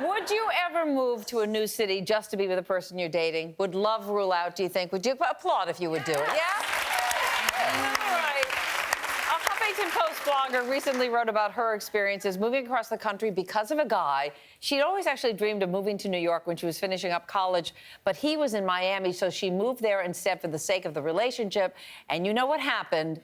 Would you ever move to a new city just to be with the person you're dating? Would love rule out, do you think? Would you applaud if you would do it? Yeah? All right. A Huffington Post blogger recently wrote about her experiences moving across the country because of a guy. She'd always actually dreamed of moving to New York when she was finishing up college, but he was in Miami, so she moved there instead for the sake of the relationship. And you know what happened?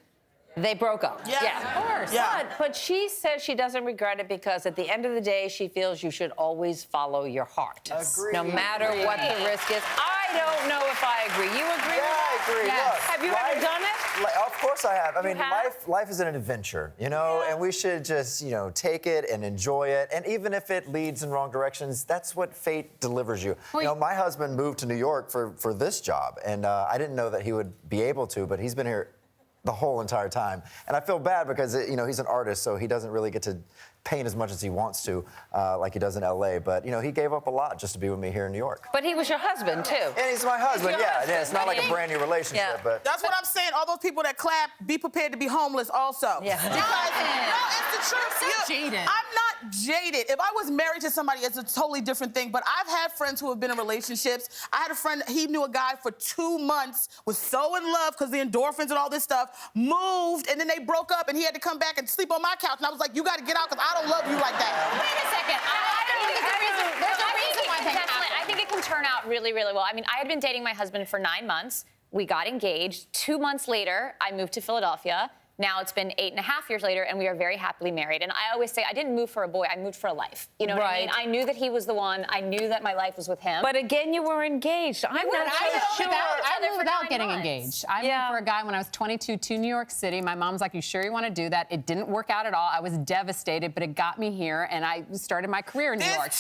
They broke up. Yeah. Of course. Yeah. But she says she doesn't regret it because at the end of the day, she feels you should always follow your heart. Agreed. No matter what the risk is. I don't know if I agree. You agree with that? I agree. Yes. Look, Have you ever done it? Of course I have. I mean, have? life is an adventure, you know, and we should just, you know, take it and enjoy it. And even if it leads in wrong directions, that's what fate delivers you. You know, my husband moved to New York for this job, and I didn't know that he would be able to, but he's been here the whole entire time. And I feel bad because, you know, he's an artist, so he doesn't really get to paint as much as he wants to, like he does in L.A. But, you know, he gave up a lot just to be with me here in New York. But he was your husband, too. And he's my husband, yeah. It's not like a brand new relationship, but... That's what I'm saying. All those people that clap, be prepared to be homeless also. Yeah. Because, no, it's the truth. So jaded. I'm not jaded. If I was married to somebody, it's a totally different thing. But I've had friends who have been in relationships. I had a friend, he knew a guy for 2 months, was so in love because the endorphins and all this stuff, moved, and then they broke up, and he had to come back and sleep on my couch. And I was like, you got to get out because I don't love you like that. Wait a second. There's a reason why things happen. I think it can turn out really, really well. I mean, I had been dating my husband for 9 months. We got engaged. 2 months later, I moved to Philadelphia. Now it's been 8.5 years later, and we are very happily married. And I always say, I didn't move for a boy, I moved for a life. You know what I mean? I knew that he was the one. I knew that my life was with him. But again, you were engaged. I'm not so sure. I moved without 9 getting months. engaged. I moved for a guy when I was 22 to New York City. My mom's like, you sure you want to do that? It didn't work out at all. I was devastated, but it got me here, and I started my career in New York.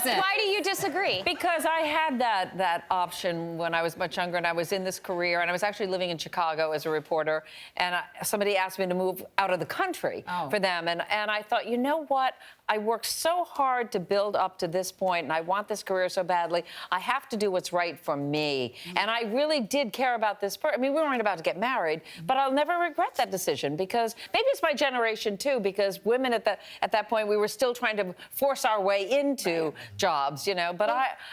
Why do you disagree? Because I had that option when I was much younger, and I was in this career, and I was actually living in Chicago as a reporter, and somebody asked me to move out of the country for them, and I thought, you know what? I worked so hard to build up to this point, and I want this career so badly. I have to do what's right for me. And I really did care about this person. I mean, we weren't about to get married, but I'll never regret that decision because maybe it's my generation too, because women at that point, we were still trying to force our way into jobs, you know. But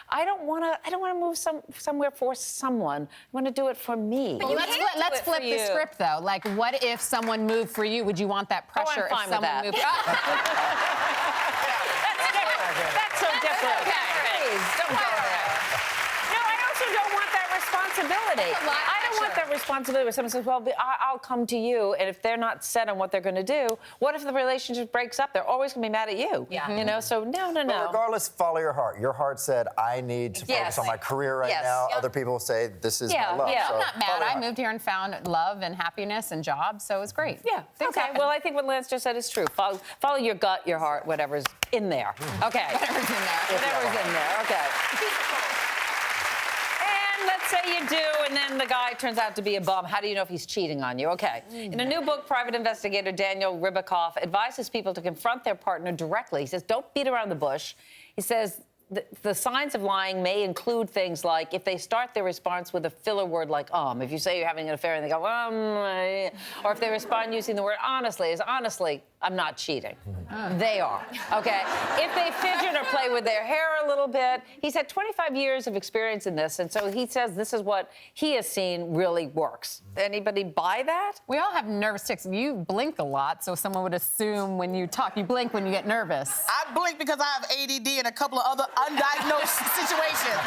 I don't want to move somewhere for someone. I want to do it for me. But let's flip the script though. Like, what if someone moved for you? Would you want that pressure I'm fine if someone with moved? That's so different. Please, don't go there. No, I also don't want that responsibility. I don't want that responsibility where someone says, well, I'll come to you, and if they're not set on what they're going to do, what if the relationship breaks up? They're always going to be mad at you. Yeah. You know, so no. But regardless, follow your heart. Your heart said, I need to focus on my career right now. Other people say, this is my love. Yeah, so I'm not mad. I moved here and found love and happiness and jobs, so it was great. Yeah. Okay. Well, I think what Lance just said is true. Follow your gut, your heart, whatever's in there. Okay. Whatever's in there. Whatever's in there. Okay. And let's say you do, and then the guy turns out to be a bum. How do you know if he's cheating on you? Okay. In a new book, private investigator Daniel Ribicoff advises people to confront their partner directly. He says, don't beat around the bush. He says, the signs of lying may include things like if they start their response with a filler word like if you say you're having an affair and they go or if they respond using the word honestly, I'm not cheating. They are, okay? If they fidget or play with their hair a little bit, he's had 25 years of experience in this, and so he says this is what he has seen really works. Anybody buy that? We all have nervous tics. You blink a lot, so someone would assume when you talk, you blink when you get nervous. I blink because I have ADD and a couple of other undiagnosed situations.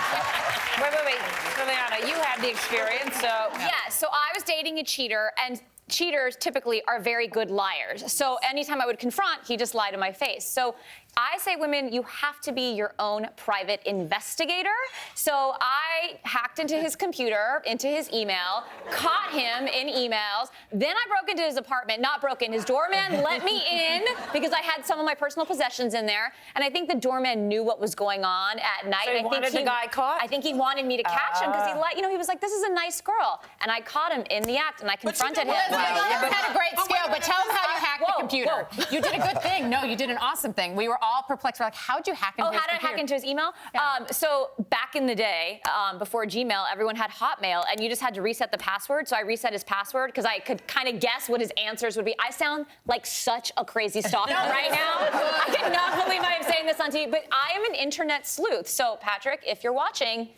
Wait. Liliana, you had the experience, so... Yeah, so I was dating a cheater, and cheaters typically are very good liars. So anytime I would confront, he just lied to my face. So I say, women, you have to be your own private investigator. So I hacked into his computer, into his email, caught him in emails. Then I broke into his apartment, not broken. His doorman let me in because I had some of my personal possessions in there. And I think the doorman knew what was going on at night. So he wanted the guy caught? I think he wanted me to catch him because he was like, this is a nice girl. And I caught him in the act and I confronted him. You had a great skill, but tell him how you hacked the computer. You did a good thing. No, you did an awesome thing. We were all perplexed. We're like, how'd you hack into his how did I hack computer? into his email? Yeah. So back in the day, before Gmail, everyone had Hotmail, and you just had to reset the password. So I reset his password because I could kind of guess what his answers would be. I sound like such a crazy stalker right now. I cannot believe I am saying this on TV, but I am an internet sleuth. So Patrick, if you're watching,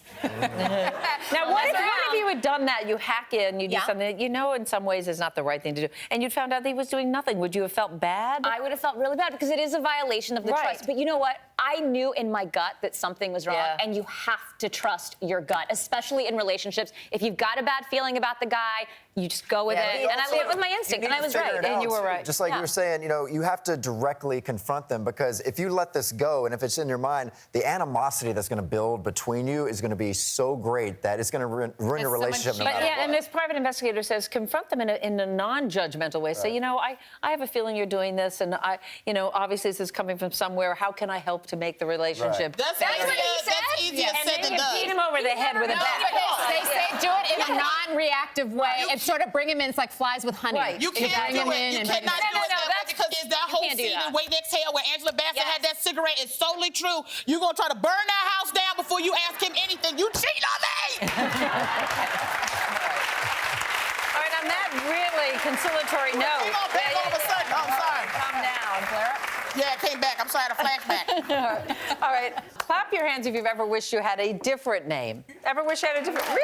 Now, what if you had done that? You hack in, you do something that you know in some ways is not the right thing to do, and you'd found out that he was doing nothing. Would you have felt bad? I would have felt really bad because it is a violation of the Right. trust. But you know what? I knew in my gut that something was wrong, and you have to trust your gut, especially in relationships. If you've got a bad feeling about the guy, you just go with it. And I went with my instinct, and I was right. And you were right. Just like you were saying, you know, you have to directly confront them, because if you let this go and if it's in your mind, the animosity that's going to build between you is going to be so great that it's going to ruin your so much relationship. No But matter yeah, what. and this private investigator says confront them in a non-judgmental way. Say, you know, I have a feeling you're doing this, and obviously this is coming from somewhere. How can I help to make the relationship That's better? easier, what he that's said? easier And said then than you done. beat him over the head with a No, bat. but they say do it in a non-reactive way and sort of bring him in. It's like flies with honey. Right. You can't bring do him it. in You and cannot bring him do it that way, that's- because there's that you whole can't do scene that. in Wait and Exhale where Angela Bassett Yes. had that cigarette. It's solely true. You're going to try to burn that house down before you ask him anything. You cheat on me! All right, on that really conciliatory note. Came on back all of a sudden. Oh, I'm sorry. Calm down, Clara. Yeah, it came back. I'm sorry, I had a flashback. All right, clap your hands if you've ever wished you had a different name. Ever wish you had a different? Really?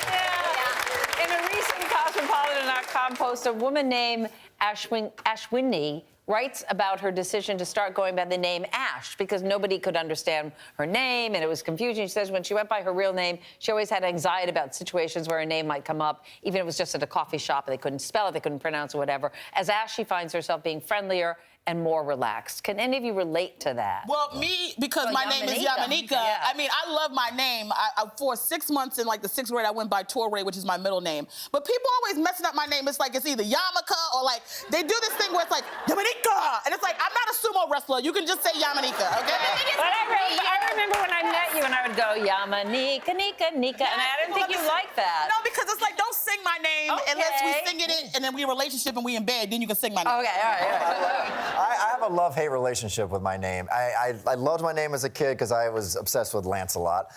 Yeah. In a recent Cosmopolitan.com post, a woman named Ashwini writes about her decision to start going by the name Ash because nobody could understand her name and it was confusing. She says when she went by her real name, she always had anxiety about situations where her name might come up, even if it was just at a coffee shop and they couldn't spell it, they couldn't pronounce it, whatever. As Ash, she finds herself being friendlier and more relaxed. Can any of you relate to that? Well, me, because my name is Yamanika. Yamanika. Yeah. I mean, I love my name. For 6 months in like the 6th grade, I went by Torre, which is my middle name. But people always messing up my name. It's like it's either Yamaka or like they do this thing where it's like Yamanika, and it's like I'm not a sumo wrestler. You can just say Yamanika, okay? But I remember when I met you and I would go Yamanika, Nika, Nika, and I didn't think you liked that. No, because it's like don't sing my name unless we Okay. sing it in, and then we in a relationship and we in bed. Then you can sing my name. Okay, all right. I have a love-hate relationship with my name. I loved my name as a kid because I was obsessed with Lance a lot.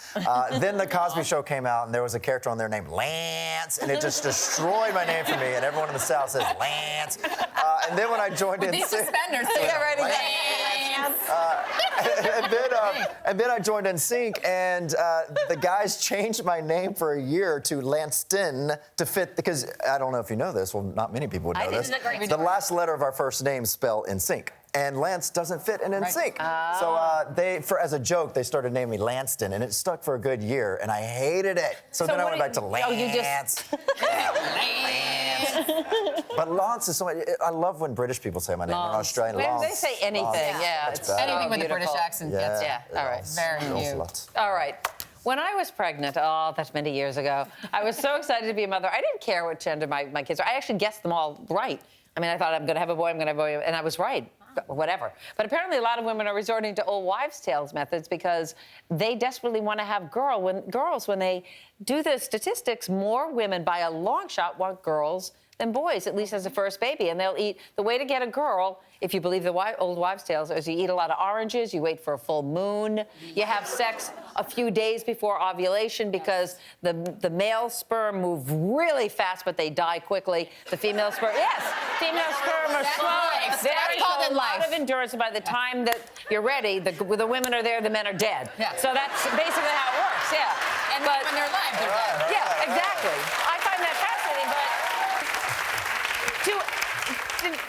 Then the Cosby Show came out, and there was a character on there named Lance, and it just destroyed my name for me. And everyone in the South says Lance. And then when I joined in, These suspenders. Yeah, right, and then I joined NSYNC, and the guys changed my name for a year to Lanston to fit, because I don't know if you know this. Well, not many people would know this. The last letter of our first name spell NSYNC. And Lance doesn't fit in NSYNC. So as a joke, they started naming me Lanston, and it stuck for a good year, and I hated it. So then I went back to Lance. Oh, you just... Lance. But Lance is so much. I love when British people say my name. Or Australian. They Lance. say anything, Lance. yeah. It's It's better. Anything with a beautiful. British accent gets it. Yeah, all right. Very cute. All right. When I was pregnant, oh, that's many years ago, I was so excited to be a mother. I didn't care what gender my kids were. I actually guessed them all right. I mean, I thought I'm going to have a boy, I'm going to have a boy, and I was right. Whatever. But apparently a lot of women are resorting to old wives' tales methods because they desperately want to have girls. When they do the statistics, more women by a long shot want girls than boys, at least as a first baby. And they'll eat, the way to get a girl, if you believe the old wives' tales, is you eat a lot of oranges, you wait for a full moon, you have sex a few days before ovulation because the male sperm move really fast, but they die quickly. The female sperm, female sperm are slow. That's called in a lot life. of endurance. By the time that you're ready, the women are there, the men are dead. Yeah. So that's basically how it works, yeah. And when they're alive, they're dead. Yeah, exactly. I find that fascinating, but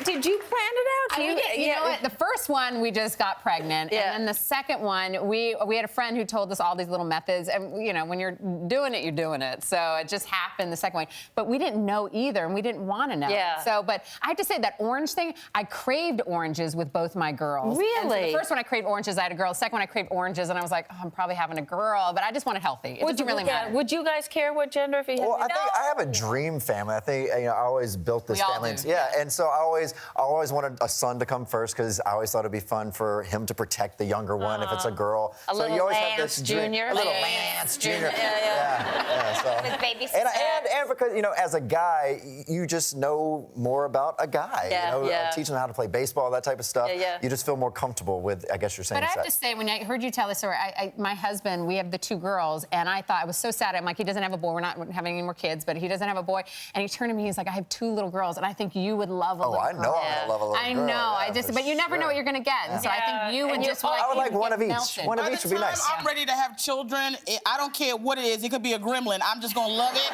did you plan it out? You know what? The first one, we just got pregnant. Yeah. And then the second one, we had a friend who told us all these little methods. And, you know, when you're doing it, you're doing it. So it just happened the second one. But we didn't know either, and we didn't want to know. Yeah. So, but I have to say, that orange thing, I craved oranges with both my girls. Really? And so the first one I craved oranges, I had a girl. The second one I craved oranges, and I was like, oh, I'm probably having a girl. But I just wanted healthy. It doesn't really matter. Would you guys care what gender if you had? Well, I think I have a dream family. I think I always built this We all family. do. Yeah, and so I always wanted a son to come first because I always thought it'd be fun for him to protect the younger one if it's a girl. A so little you always Lance have this dream. Jr. A little Yeah. Lance Jr. Yeah. So. With baby And steps. because, you know, as a guy, you just know more about a guy. Yeah, you know, yeah. teaching him how to play baseball, that type of stuff. Yeah. You just feel more comfortable with, I guess you're saying, But I have sex. to say, when I heard you tell this story, my husband, we have the 2 girls, and I thought I was so sad. I'm like, he doesn't have a boy. We're not having any more kids, but he doesn't have a boy. And he turned to me, he's like, I have 2 little girls, and I think you would love a little girl. I know I'm gonna love a little I girl. know. Yeah, But you never know what you're gonna get. And so I think you would just like. I would like you'd one get of each. melted. One of By each the would be time nice. I'm ready to have children, I don't care what it is. It could be a gremlin. I'm just gonna love it.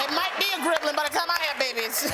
It might be a gremlin by the time I have babies.